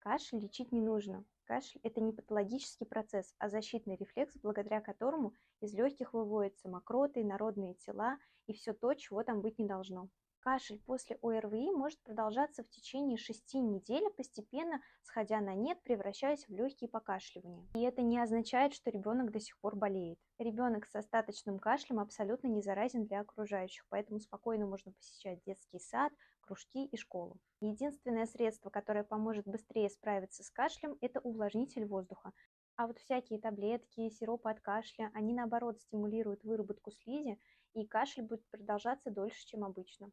Кашель лечить не нужно. Кашель– это не патологический процесс, а защитный рефлекс, благодаря которому из легких выводятся мокроты, народные тела и все то, чего там быть не должно. Кашель после ОРВИ может продолжаться в течение 6 недель, постепенно сходя на нет, превращаясь в легкие покашливания. И это не означает, что ребенок до сих пор болеет. Ребенок с остаточным кашлем абсолютно не заразен для окружающих, поэтому спокойно можно посещать детский сад, кружки и школу. Единственное средство, которое поможет быстрее справиться с кашлем, это увлажнитель воздуха. А вот всякие таблетки, сиропы от кашля, они наоборот стимулируют выработку слизи, и кашель будет продолжаться дольше, чем обычно.